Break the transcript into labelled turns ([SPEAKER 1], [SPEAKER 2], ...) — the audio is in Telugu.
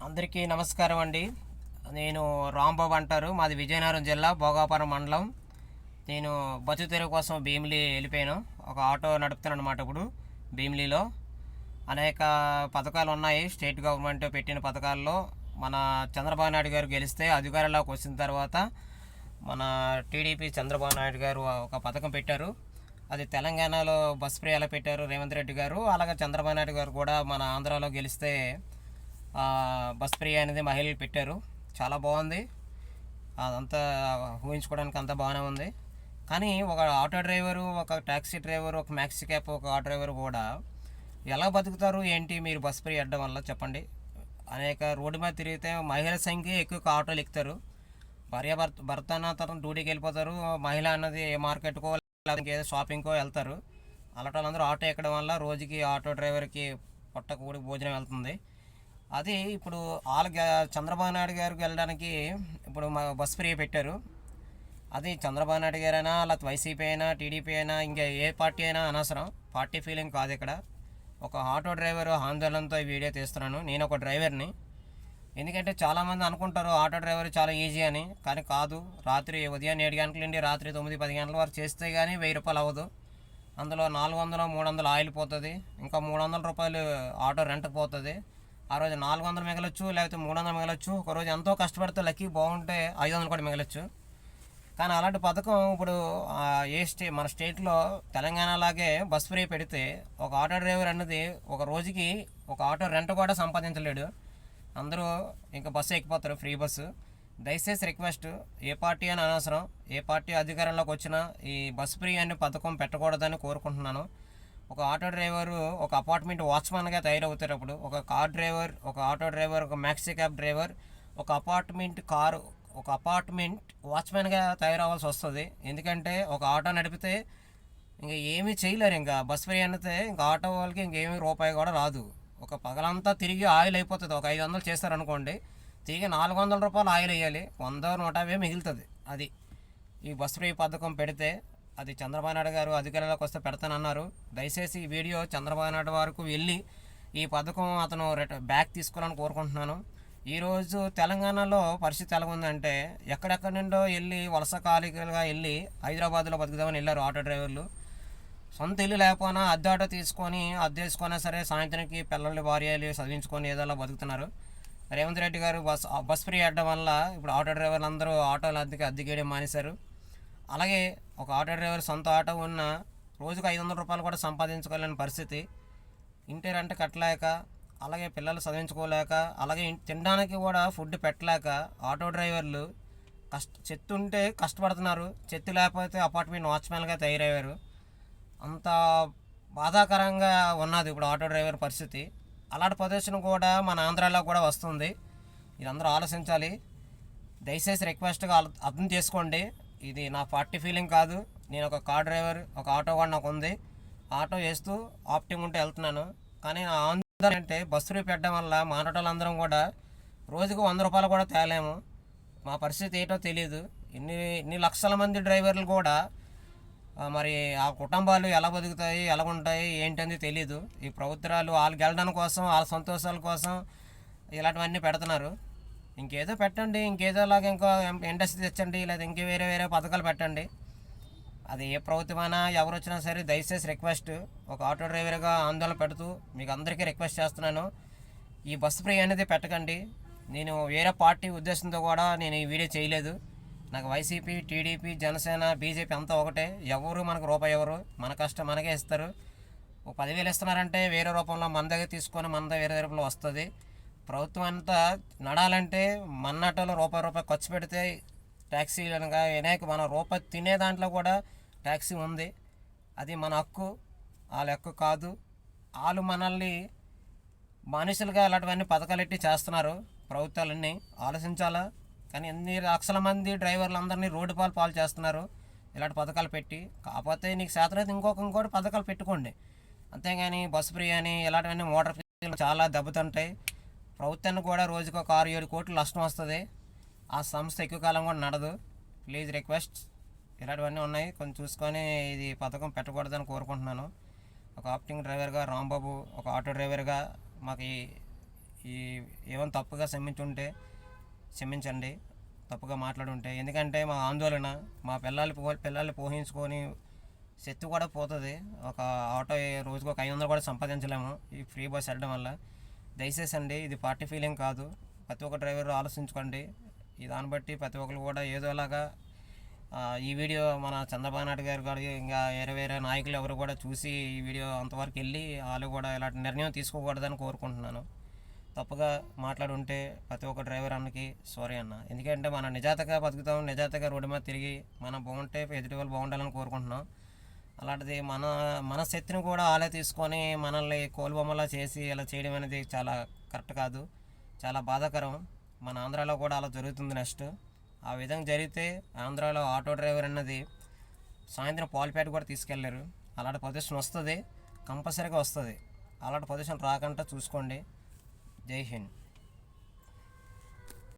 [SPEAKER 1] అందరికీ నమస్కారం అండి. నేను రాంబాబు అంటారు. మాది విజయనగరం జిల్లా భోగాపురం మండలం. నేను బతుకు తెరువు కోసం భీమిలి వెళ్ళిపోయాను. ఒక ఆటో నడుపుతాను అనమాట. ఇప్పుడు భీమిలిలో అనేక పథకాలు ఉన్నాయి. స్టేట్ గవర్నమెంట్ పెట్టిన పథకాల్లో మన చంద్రబాబు నాయుడు గారు గెలిస్తే అధికారంలోకి వచ్చిన తర్వాత మన టీడీపీ చంద్రబాబు నాయుడు గారు ఒక పథకం పెట్టారు. అది తెలంగాణలో బస్ ఫ్రీ ఎలా పెట్టారు రేవంత్ రెడ్డి గారు, అలాగే చంద్రబాబు నాయుడు గారు కూడా మన ఆంధ్రాలో గెలిస్తే బస్ ఫ్రీ అనేది మహిళలు పెట్టారు. చాలా బాగుంది. అదంతా ఊహించుకోవడానికి అంతా బాగానే ఉంది. కానీ ఒక ఆటో డ్రైవరు, ఒక ట్యాక్సీ డ్రైవరు, ఒక మ్యాక్సీ క్యాబ్, ఒక ఆటో డ్రైవర్ కూడా ఎలా బతుకుతారు ఏంటి మీరు బస్ ఫ్రీ అడ్డం వల్ల చెప్పండి. అనేక రోడ్డు మీద తిరిగితే మహిళల సంఖ్య ఎక్కువ ఆటోలు ఎక్కుతారు. భర్త అన్న తర్వాత డ్యూటీకి వెళ్ళిపోతారు. మహిళ అన్నది మార్కెట్కో లేకపోతే ఏదో షాపింగ్కో వెళ్తారు. అలాంటి వాళ్ళందరూ ఆటో ఎక్కడం వల్ల రోజుకి ఆటో డ్రైవర్కి పొట్ట కూడి భోజనం వెళ్తుంది. అది ఇప్పుడు చంద్రబాబు నాయుడు గారికి వెళ్ళడానికి ఇప్పుడు మా బస్ ఫ్రీ పెట్టారు. అది చంద్రబాబు నాయుడు గారైనా లేకపోతే వైసీపీ అయినా టీడీపీ అయినా ఇంకా ఏ పార్టీ అయినా అనవసరం. పార్టీ ఫీలింగ్ కాదు ఇక్కడ. ఒక ఆటో డ్రైవర్ ఆందోళనతో ఈ వీడియో తీస్తున్నాను. నేను ఒక డ్రైవర్ని. ఎందుకంటే చాలామంది అనుకుంటారు ఆటో డ్రైవర్ చాలా ఈజీ అని, కానీ కాదు. రాత్రి ఉదయం 7 గంటల నుండి రాత్రి 9-10 గంటల వరకు చేస్తే కానీ 1000 రూపాయలు అవ్వదు. అందులో 400-300 ఆయిల్ పోతుంది. ఇంకా 300 రూపాయలు ఆటో రెంట్కి పోతుంది. ఆ రోజు 400 మిగలొచ్చు, లేకపోతే 300 మిగలొచ్చు. ఒకరోజు ఎంతో కష్టపడితే లక్కీ బాగుంటే 500 కూడా మిగలొచ్చు. కానీ అలాంటి పథకం ఇప్పుడు మన స్టేట్లో తెలంగాణ లాగే బస్ ఫ్రీ పెడితే ఒక ఆటో డ్రైవర్ అన్నది ఒక రోజుకి ఒక ఆటో రెంట్ కూడా సంపాదించలేడు. అందరూ ఇంకా బస్సు ఎక్కిపోతారు, ఫ్రీ బస్సు. దయచేసి రిక్వెస్ట్, ఏ పార్టీ అని అనవసరం, ఏ పార్టీ అధికారంలోకి వచ్చినా ఈ బస్ ఫ్రీ అనే పథకం పెట్టకూడదని కోరుకుంటున్నాను. ఒక ఆటో డ్రైవరు ఒక అపార్ట్మెంట్ వాచ్మెన్గా తయారవుతారు. అప్పుడు ఒక కార్ డ్రైవర్, ఒక ఆటో డ్రైవర్, ఒక మ్యాక్సీ క్యాబ్ డ్రైవర్, ఒక అపార్ట్మెంట్ వాచ్మెన్గా తయారవ్వాల్సి వస్తుంది. ఎందుకంటే ఒక ఆటో నడిపితే ఇంకా ఏమీ చేయలేరు. ఇంకా బస్ ఫ్రీ అనితే ఇంకా ఆటో వాళ్ళకి ఇంకేమీ రూపాయి కూడా రాదు. ఒక పగలంతా తిరిగి ఆయిల్ అయిపోతుంది. ఒక 500 చేస్తారనుకోండి, తిరిగి 400 రూపాయలు ఆయిల్ వేయాలి. 100-150 మిగులుతుంది. అది ఈ బస్ ఫ్రీ పథకం పెడితే అది చంద్రబాబు నాయుడు గారు అధికారంలోకి వస్తే పెడతానన్నారు. దయచేసి ఈ వీడియో చంద్రబాబు నాయుడు వరకు వెళ్ళి ఈ పథకం అతను బ్యాక్ తీసుకోవాలని కోరుకుంటున్నాను. ఈరోజు తెలంగాణలో పరిస్థితి ఎలా ఉందంటే ఎక్కడెక్కడి నుండో వెళ్ళి వలస ఖాళీలుగా వెళ్ళి హైదరాబాద్లో బతుకుదామని వెళ్ళారు ఆటో డ్రైవర్లు. సొంత ఇల్లు లేకపోయినా అద్దె ఆటో తీసుకొని అద్దెసుకున్నా సరే సాయంత్రానికి పిల్లలు భార్యలు చదివించుకొని ఏదోలా బతుకుతున్నారు. రేవంత్ రెడ్డి గారు బస్ ఫ్రీ అడ్డం వల్ల ఇప్పుడు ఆటో డ్రైవర్లు అందరూ ఆటోలు అద్దెకేయడం మానేశారు. అలాగే ఒక ఆటో డ్రైవర్ సొంత ఆటో ఉన్న రోజుకు 500 రూపాయలు కూడా సంపాదించుకోలేని పరిస్థితి. ఇంటి రెంట్ కట్టలేక, అలాగే పిల్లలు చదివించుకోలేక, అలాగే తినడానికి కూడా ఫుడ్ పెట్టలేక ఆటో డ్రైవర్లు చెత్త ఉంటే కష్టపడుతున్నారు. చెత్త లేకపోతే అపార్ట్మెంట్ వాచ్మెన్గా తయారయ్యారు. అంత బాధాకరంగా ఉన్నది ఇప్పుడు ఆటో డ్రైవర్ పరిస్థితి. అలాంటి ప్రదర్శన కూడా మన ఆంధ్రాలో కూడా వస్తుంది. ఇదందరూ ఆలోచించాలి. దయచేసి రిక్వెస్ట్గా అర్థం చేసుకోండి. ఇది నా పార్టీ ఫీలింగ్ కాదు. నేను ఒక కార్ డ్రైవర్, ఒక ఆటో కూడా నాకు ఉంది. ఆటో వేస్తూ ఆప్టింగ్ ఉంటే వెళ్తున్నాను. కానీ నా ఆందోళన అంటే బస్సు ఫ్రీ పెట్టడం వల్ల మా ఆటోలందరం కూడా రోజుకు 100 రూపాయలు కూడా తేలేము. మా పరిస్థితి ఏంటో తెలియదు. ఇన్ని లక్షల మంది డ్రైవర్లు కూడా మరి ఆ కుటుంబాలు ఎలా బతుకుతాయి, ఎలా ఉంటాయి ఏంటని తెలీదు. ఈ ప్రభుత్వాలు వాళ్ళకి వెళ్ళడం కోసం, వాళ్ళ సంతోషాల కోసం ఇలాంటివన్నీ పెడుతున్నారు. ఇంకేదో పెట్టండి, ఇంకేదోలాగా ఇంకో ఇండస్ట్రీ తెచ్చండి, లేదా ఇంకే వేరే పథకాలు పెట్టండి. అది ఏ ప్రభుత్వమైనా ఎవరు వచ్చినా సరే దయచేసి రిక్వెస్ట్, ఒక ఆటో డ్రైవర్గా ఆందోళన పెడుతూ మీకు అందరికీ రిక్వెస్ట్ చేస్తున్నాను, ఈ బస్ ఫ్రీ అనేది పెట్టకండి. నేను వేరే పార్టీ ఉద్దేశంతో కూడా నేను ఈ వీడియో చేయలేదు. నాకు వైసీపీ, టీడీపీ, జనసేన, బీజేపీ అంతా ఒకటే. ఎవరు మనకు రూపాయి ఎవరు, మన కష్టం మనకే ఇస్తారు. ఒక 10,000 ఇస్తున్నారంటే వేరే రూపంలో మన దగ్గర తీసుకొని మన దగ్గర వేరే రూపంలో వస్తుంది. ప్రభుత్వం అంతా నడాలంటే మన్నటలో రూపాయి ఖర్చు పెడితే ట్యాక్సీలు అనగా అనేక మన రూపాయి తినే దాంట్లో కూడా ట్యాక్సీ ఉంది. అది మన హక్కు, వాళ్ళ హక్కు కాదు. వాళ్ళు మనల్ని మనుషులుగా అలాంటివన్నీ పథకాలు ఎట్టి చేస్తున్నారు. ప్రభుత్వాలన్నీ ఆలోచించాలా. కానీ ఎన్ని లక్షల మంది డ్రైవర్లు అందరినీ రోడ్డు పాలు చేస్తున్నారు ఇలాంటి పథకాలు పెట్టి. కాకపోతే నీకు శాతం ఇంకోటి పథకాలు పెట్టుకోండి. అంతేగాని బస్ ఫ్రీ అని ఇలాంటివన్నీ మోటార్ ఫీజులు చాలా దెబ్బతింటాయి. ప్రభుత్వానికి కూడా రోజుకు ఒక 6-7 కోట్లు నష్టం వస్తుంది. ఆ సంస్థ ఎక్కువ కాలం కూడా నడదు. ప్లీజ్ రిక్వెస్ట్, ఇలాంటివన్నీ ఉన్నాయి, కొంచెం చూసుకొని ఇది పథకం పెట్టకూడదని కోరుకుంటున్నాను. ఒక ఆప్టింగ్ డ్రైవర్గా రాంబాబు, ఒక ఆటో డ్రైవర్గా మాకు ఈ ఏమైనా తప్పుగా క్షమించండి, తప్పుగా మాట్లాడుంటే. ఎందుకంటే మా ఆందోళన, మా పిల్లల్ని పోషించుకొని శక్తి కూడా పోతుంది. ఒక ఆటో రోజుకు ఒక 500 కూడా సంపాదించలేము ఈ ఫ్రీ బస్ వెళ్ళడం వల్ల. దయచేసి అండి, ఇది పార్టీ ఫీలింగ్ కాదు. ప్రతి ఒక్క డ్రైవర్ ఆలోచించుకోండి. ఈ దాన్ని బట్టి ప్రతి ఒక్కరు కూడా ఏదోలాగా ఈ వీడియో మన చంద్రబాబు నాయుడు గారు కూడా ఇంకా వేరే నాయకులు ఎవరు కూడా చూసి ఈ వీడియో అంతవరకు వెళ్ళి వాళ్ళు కూడా ఇలాంటి నిర్ణయం తీసుకోకూడదని కోరుకుంటున్నాను. తప్పుగా మాట్లాడుంటే ప్రతి ఒక్క డ్రైవర్ అన్నకి సారీ అన్న. ఎందుకంటే మనం నిజాతగా బతుకుతాం, నిజాతగా రోడ్డు మీద తిరిగి మనం బాగుంటే ఎదుటి వాళ్ళు బాగుండాలని కోరుకుంటున్నాం. అలాంటిది మన శక్తిని కూడా ఆలే తీసుకొని మనల్ని కోలుబొమ్మలా చేసి ఇలా చేయడం అనేది చాలా కరెక్ట్ కాదు, చాలా బాధాకరం. మన ఆంధ్రాలో కూడా అలా జరుగుతుంది. నెక్స్ట్ ఆ విధంగా జరిగితే ఆంధ్రాలో ఆటో డ్రైవర్ అన్నది సాయంత్రం పాలపేట కూడా తీసుకెళ్లారు. అలాంటి పొజిషన్ వస్తుంది, కంపల్సరీగా వస్తుంది. అలాంటి పొజిషన్ రాకుండా చూసుకోండి. జై హింద్.